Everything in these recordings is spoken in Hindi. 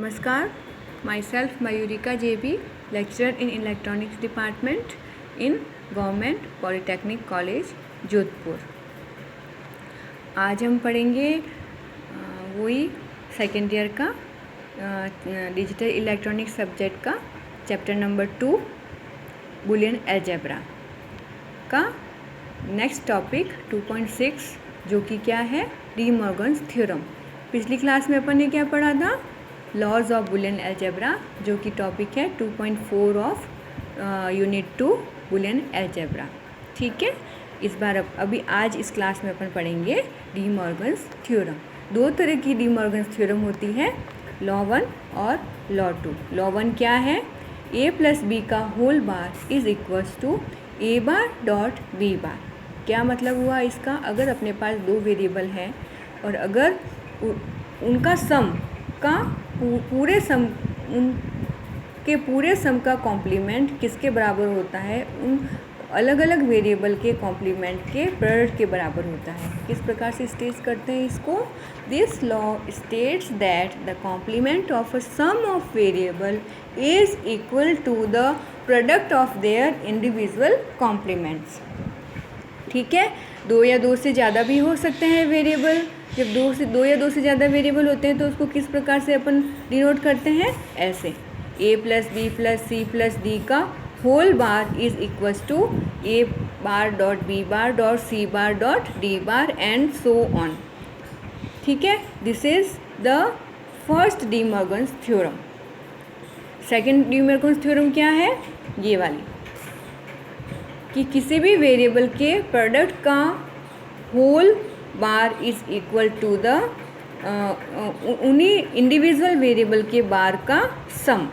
Namaskar, myself Mayurika JB, lecturer in Electronics Department in Government Polytechnic College, Jodhpur. आज हम पढ़ेंगे वही सेकेंड ईयर का डिजिटल इलेक्ट्रॉनिक्स सब्जेक्ट का चैप्टर नंबर 2 बुलियन अलजेब्रा का नेक्स्ट टॉपिक 2.6 जो कि क्या है, डी मॉर्गन्स थ्योरम। पिछली क्लास में अपन ने क्या पढ़ा था, लॉज ऑफ बुलियन अलजेब्रा, जो कि टॉपिक है 2.4 ऑफ यूनिट 2 बुलियन अलजेब्रा। ठीक है, इस बार अभी आज इस क्लास में अपन पढ़ेंगे डी मॉर्गन्स थ्योरम। दो तरह की डी मॉर्गन्स थ्योरम होती है, लॉ 1 और लॉ 2। लॉ 1 क्या है, a प्लस बी का whole bar is equals to a bar dot b bar. क्या मतलब हुआ इसका, अगर अपने पास दो वेरिएबल हैं और अगर उनका सम का पूरे सम उनके पूरे सम का कॉम्प्लीमेंट किसके बराबर होता है, उन अलग अलग वेरिएबल के कॉम्प्लीमेंट के प्रोडक्ट के बराबर होता है। किस प्रकार से स्टेट करते हैं इसको, this law states that the complement of a sum of variable is equal to the product of their individual complements. ठीक है, दो या दो से ज़्यादा भी हो सकते हैं वेरिएबल। जब दो या दो से ज़्यादा वेरिएबल होते हैं तो उसको किस प्रकार से अपन डिनोट करते हैं, ऐसे a plus B plus C plus D का whole bar is equals to a bar dot B bar dot C bar dot D bar and so on. ठीक है, this is the first De Morgan's theorem. Second De Morgan's theorem क्या है, ये वाली, कि किसी भी वेरिएबल के प्रोडक्ट का whole bar is equal to the उन्हीं इंडिविजुअल वेरिएबल के बार का सम।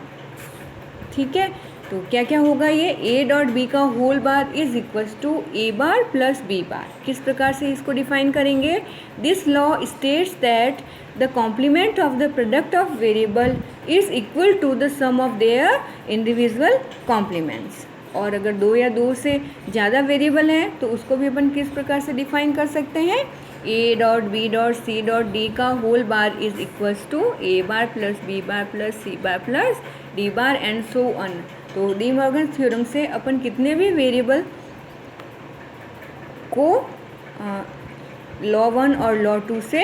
ठीक है, तो क्या क्या होगा, ये a डॉट बी का whole bar is equals to a bar plus b bar. किस प्रकार से इसको डिफाइन करेंगे, this law states that the complement of the product of variable is equal to the sum of their individual complements. और अगर दो या दो से ज़्यादा वेरिएबल हैं तो उसको भी अपन किस प्रकार से डिफाइन कर सकते हैं, a dot B dot C dot D का whole bar is equals to a bar plus b bar plus c bar plus d bar and so on. तो डी मॉर्गन्स थ्योरम से अपन कितने भी वेरिएबल को लॉ 1 और लॉ 2 से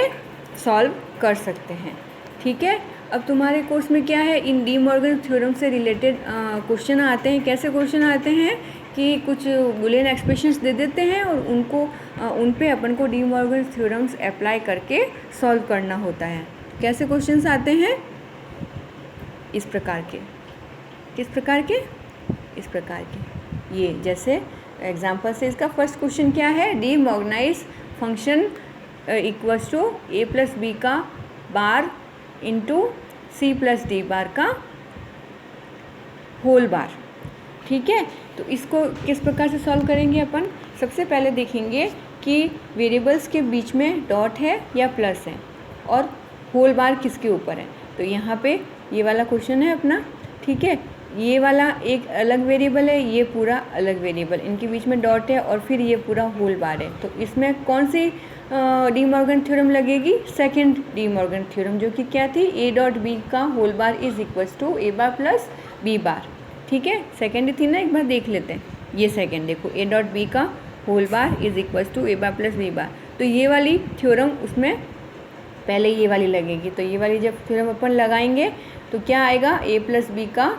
सॉल्व कर सकते हैं। ठीक है, अब तुम्हारे कोर्स में क्या है, इन डी मॉर्गन थ्योरम से रिलेटेड क्वेश्चन आते हैं। कैसे क्वेश्चन आते हैं कि कुछ बुलियन एक्सप्रेशंस दे देते हैं और उन पे अपन को डी मॉर्गन थ्योरम्स अप्लाई करके सॉल्व करना होता है। कैसे क्वेश्चंस आते हैं, इस प्रकार के, किस प्रकार के, इस प्रकार के। ये जैसे एग्जांपल से इसका फर्स्ट क्वेश्चन क्या है, De Morgan's function equals to a plus B का bar into C plus D bar का होल बार। ठीक है, तो इसको किस प्रकार से सॉल्व करेंगे अपन, सबसे पहले देखेंगे कि वेरिएबल्स के बीच में डॉट है या प्लस है और होल बार किसके ऊपर है। तो यहाँ पे ये वाला क्वेश्चन है अपना। ठीक है, ये वाला एक अलग वेरिएबल है, ये पूरा अलग वेरिएबल, इनके बीच में डॉट है और फिर ये पूरा होल बार है। तो इसमें कौन सी डी मॉर्गन थ्योरम लगेगी, सेकंड डी मॉर्गन थ्योरम, जो कि क्या थी, a डॉट बी का whole bar is equals to a bar plus b bar. ठीक है, सेकंड थी ना, एक बार देख लेते हैं। ये सेकंड देखो, a डॉट बी का whole bar is equals to a bar plus b bar. तो ये वाली थ्योरम उसमें पहले ये वाली लगेगी। तो ये वाली जब थ्योरम अपन लगाएंगे तो क्या आएगा, a प्लस बी का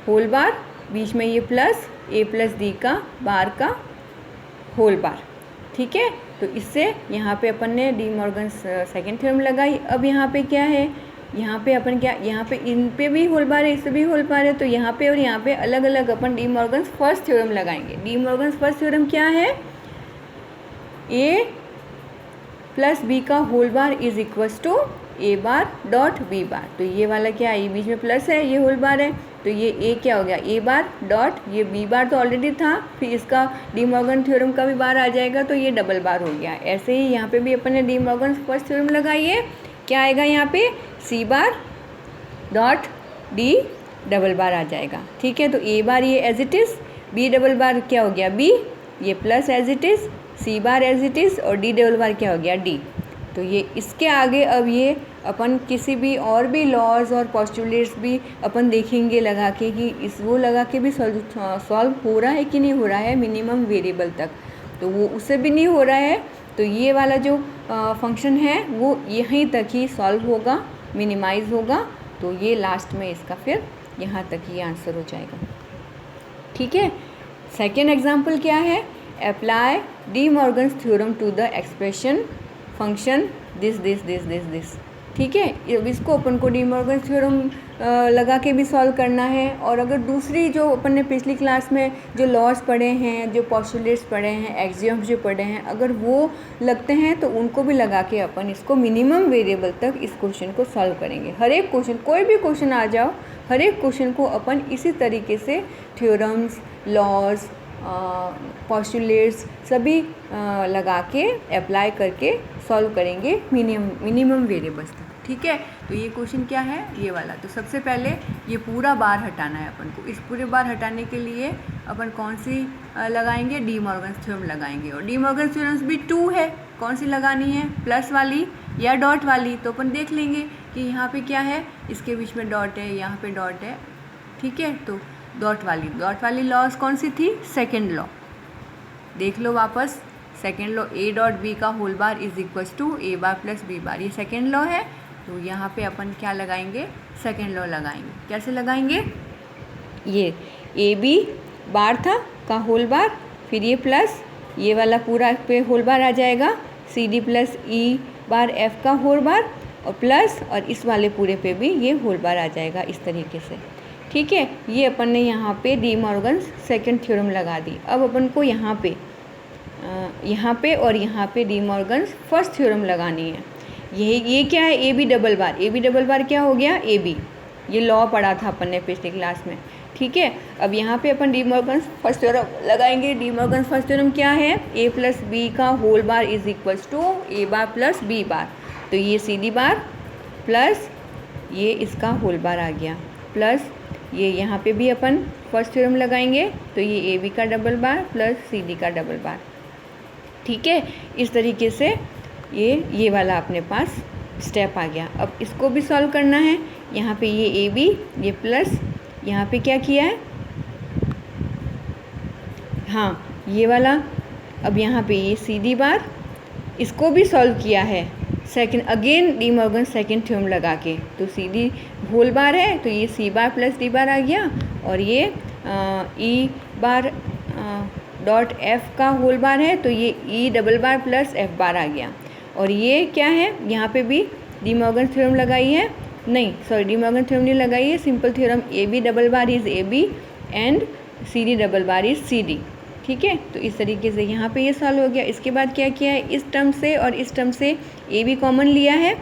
होल बार, बीच में ये प्लस a प्लस डी का बार का होल बार। ठीक है, तो इससे यहाँ पे अपन ने डी मॉर्गन सेकेंड थ्योरम लगाई। अब यहाँ पे क्या है, यहाँ पे अपन क्या, यहाँ पे इन पे भी होल बार है, इस पे भी होल बार है, तो यहाँ पे और यहाँ पे अलग अलग अपन डी मॉर्गन फर्स्ट थ्योरम लगाएंगे। डी मॉर्गन फर्स्ट थ्योरम क्या है, a प्लस बी का whole bar is equals to a bar dot b bar. तो ये वाला क्या है, ये बीच में प्लस है, ये होल बार है, तो ये a क्या हो गया, a बार डॉट ये b बार तो ऑलरेडी था, फिर इसका डी मॉर्गन थ्योरम का भी बार आ जाएगा तो ये डबल बार हो गया। ऐसे ही यहाँ पे भी अपन ने डी मॉर्गन फर्स्ट थ्योरम लगाई है, क्या आएगा यहाँ पे, c bar dot d double bar आ जाएगा। ठीक है, तो a बार ये as it is, b double bar क्या हो गया b, ये plus as it is, c bar as it is और d डबल बार क्या हो गया d। तो ये इसके आगे अब ये अपन किसी भी और भी लॉज और पोस्टुलेट्स भी अपन देखेंगे लगा के कि इस वो लगा के भी सॉल्व हो रहा है कि नहीं हो रहा है मिनिमम वेरिएबल तक। तो वो उससे भी नहीं हो रहा है तो ये वाला जो फंक्शन है वो यहीं तक ही सॉल्व होगा, मिनिमाइज़ होगा। तो ये लास्ट में इसका फिर यहाँ तक ही आंसर हो जाएगा। ठीक है। सेकेंड एग्जाम्पल क्या है? Apply De Morgan's theorem to the expression function this. ठीक है। अब इसको अपन को डी मॉर्गन्स थ्योरम लगा के भी सॉल्व करना है। और अगर दूसरी जो अपन ने पिछली क्लास में जो लॉज पढ़े हैं, जो पोस्टुलेट्स पढ़े हैं, एक्सियम्स जो पढ़े हैं, अगर वो लगते हैं तो उनको भी लगा के अपन इसको मिनिमम वेरिएबल तक इस क्वेश्चन को सॉल्व करेंगे। हर एक क्वेश्चन, कोई भी क्वेश्चन आ जाओ, हर एक क्वेश्चन को अपन इसी तरीके से थ्योरम्स, लॉज, पोस्टुलेट्स सभी लगा के अप्लाई करके सॉल्व करेंगे मिनिमम वेरिएबल्स तक। ठीक है। तो ये क्वेश्चन क्या है? ये वाला। तो सबसे पहले ये पूरा बार हटाना है अपन को। इस पूरे बार हटाने के लिए अपन कौन सी लगाएंगे? डी मॉर्गन्स थ्योरम लगाएंगे। और डी मॉर्गन्स थ्योरम्स भी 2 है। कौन सी लगानी है? प्लस वाली या डॉट वाली? तो अपन देख लेंगे कि यहाँ पे क्या है, इसके बीच में डॉट है, यहाँ पे डॉट है। ठीक है। तो डॉट वाली लॉज कौन सी थी? Second law. देख लो वापस, second law A dot B का whole bar is equals to A bar plus B bar. ये सेकेंड लॉ है। तो यहाँ पे अपन क्या लगाएंगे? सेकेंड लॉ लगाएंगे। कैसे लगाएंगे? ये ए बी बार था का होल बार, फिर ये प्लस ये वाला पूरा पे होल बार आ जाएगा, सी डी प्लस ई बार एफ का होल बार, और प्लस और इस वाले पूरे पे भी ये होल बार आ जाएगा इस तरीके से। ठीक है। ये अपन ने यहाँ पे डी मॉर्गन्स सेकेंड थ्योरम लगा दी। अब अपन को यहाँ पे और यहाँ पे डी मॉर्गन्स फर्स्ट थ्योरम लगानी है। ये क्या है? A B double bar. A B double bar क्या हो गया? A B. ये लॉ पढ़ा था अपन ने पिछली क्लास में। ठीक है। अब यहाँ पे अपन डी मॉर्गन्स फर्स्ट थ्योरम लगाएंगे। डी मॉर्गन्स फर्स्ट थ्योरम क्या है? ए प्लस बी का whole bar is equals to A bar plus B bar. तो ये सी डी बार प्लस ये इसका होल बार आ गया, प्लस ये यहाँ पे भी अपन फर्स्ट थ्योरम लगाएंगे। तो ये ए बी का डबल बार प्लस सी डी का डबल बार। ठीक है। इस तरीके से ये वाला अपने पास स्टेप आ गया। अब इसको भी सॉल्व करना है। यहाँ पे ये ए बी, ये प्लस, यहाँ पे क्या किया है? हाँ, ये वाला। अब यहाँ पे ये सी डी बार, इसको भी सॉल्व किया है second, again De Morgan second theorem लगा के। तो सी डी होल बार है तो ये सी बार प्लस डी बार आ गया, और ये ई बार डॉट एफ का होल बार है तो ये ई डबल बार प्लस एफ बार आ गया। और ये क्या है? यहाँ पे भी डी मॉर्गन थ्योरम लगाई है, नहीं सॉरी डी मॉर्गन थ्योरम नहीं लगाई है, simple theorem A B double bar is A B and C D double bar is C D. ठीक है। तो इस तरीके से यहाँ पे ये सॉल्व हो गया। इसके बाद क्या किया है? इस टर्म से और इस टर्म से ए बी कॉमन लिया है।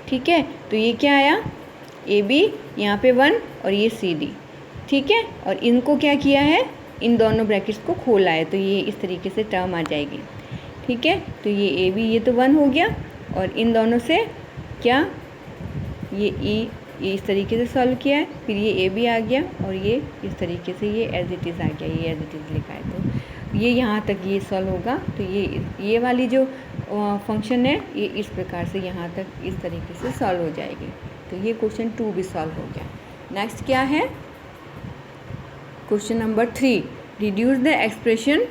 ठीक है। तो ये क्या आया? ए बी यहाँ पे 1 और ये सी डी। ठीक है। और इनको क्या किया है? इन दोनों ब्रैकेट्स को खोला है तो ये इस तरीके से टर्म आ जाएगी। ठीक है। तो ये ए बी, ये तो 1 हो गया, और इन दोनों से क्या ये ई इस तरीके से सॉल्व किया है, फिर ये ए बी आ गया, और ये इस तरीके से ये एज इट इज़ आ गया, ये एज इट इज़ लिखा है। तो ये यहाँ तक ये सॉल्व होगा। तो ये वाली जो फंक्शन है ये इस प्रकार से यहाँ तक इस तरीके से सॉल्व हो जाएगी। तो ये क्वेश्चन 2 भी सॉल्व हो गया। नेक्स्ट क्या है? Question number 3, reduce the expression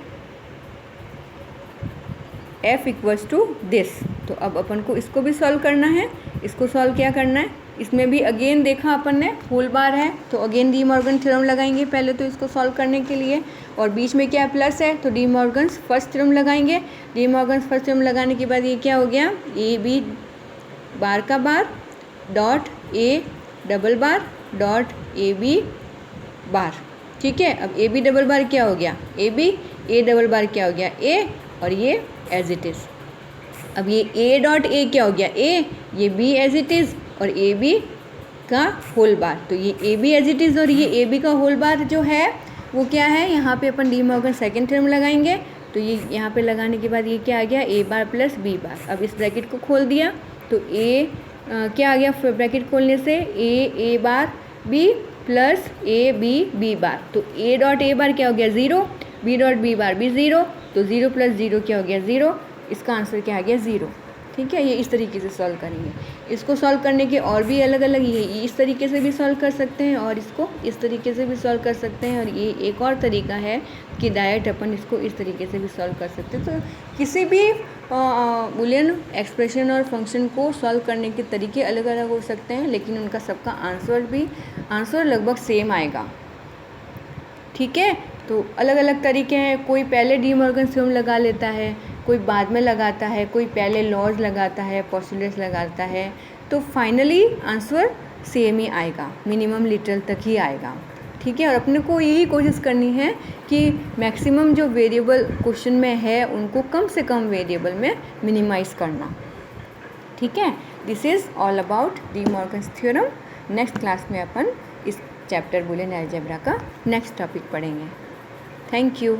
f equals to this. तो अब अपन को इसको भी सॉल्व करना है। इसको सॉल्व क्या करना है? इसमें भी अगेन देखा अपन ने होल बार है तो अगेन डी मॉर्गन थ्योरम लगाएंगे पहले तो इसको सॉल्व करने के लिए, और बीच में क्या प्लस है तो डी मॉर्गन्स फर्स्ट थ्योरम लगाएंगे। डी मॉर्गन्स फर्स्ट थ्योरम लगाने के बाद ये क्या हो गया? ए बी बार का bar dot A double bar dot A B bar. ठीक है। अब ए बी डबल बार क्या हो गया? A B, A double bar क्या हो गया? ए, और ये एज इट इज़। अब ये ए डॉट ए क्या हो गया? ए, ये बी एज इट इज़, और ए बी का होल बार। तो ये A B as it is और ये ए बी का होल बार जो है वो क्या है? यहाँ पे अपन डी मॉर्गन सेकेंड थ्योरम लगाएंगे। तो ये यहाँ पे लगाने के बाद ये क्या आ गया? ए बार प्लस बी बार। अब इस ब्रैकेट को खोल दिया तो ए क्या आ गया? ब्रैकेट खोलने से A bar B plus A B B bar. तो ए डॉट ए बार क्या हो गया? 0, बी डॉट बी बार भी 0, तो 0 प्लस 0 क्या हो गया? 0, इसका आंसर क्या आ गया 0। ठीक है, ये इस तरीके से सॉल्व करेंगे। इसको सॉल्व करने के और भी अलग अलग, ये इस तरीके से भी सॉल्व कर सकते हैं और इसको इस तरीके से भी सॉल्व कर सकते हैं, और ये एक और तरीका है कि डायरेक्ट अपन इसको इस तरीके से भी सॉल्व कर सकते हैं। तो किसी भी बूलियन एक्सप्रेशन और फंक्शन को सॉल्व करने के तरीके अलग अलग हो सकते हैं, लेकिन उनका सबका आंसर लगभग सेम आएगा। ठीक है, तो अलग अलग तरीके हैं। कोई पहले डी मॉर्गन थ्योरम लगा लेता है, कोई बाद में लगाता है, कोई पहले लॉज लगाता है, पोस्टुलेट्स लगाता है, तो फाइनली आंसर सेम ही आएगा, मिनिमम लिटरल तक ही आएगा। ठीक है, और अपने को यही कोशिश करनी है कि मैक्सिमम जो वेरिएबल क्वेश्चन में है उनको कम से कम वेरिएबल में मिनिमाइज करना। ठीक है, this is all about D Morgan's theorem. Next class में अपन इस चैप्टर बूलियन अलजेब्रा का नेक्स्ट टॉपिक पढ़ेंगे। Thank you.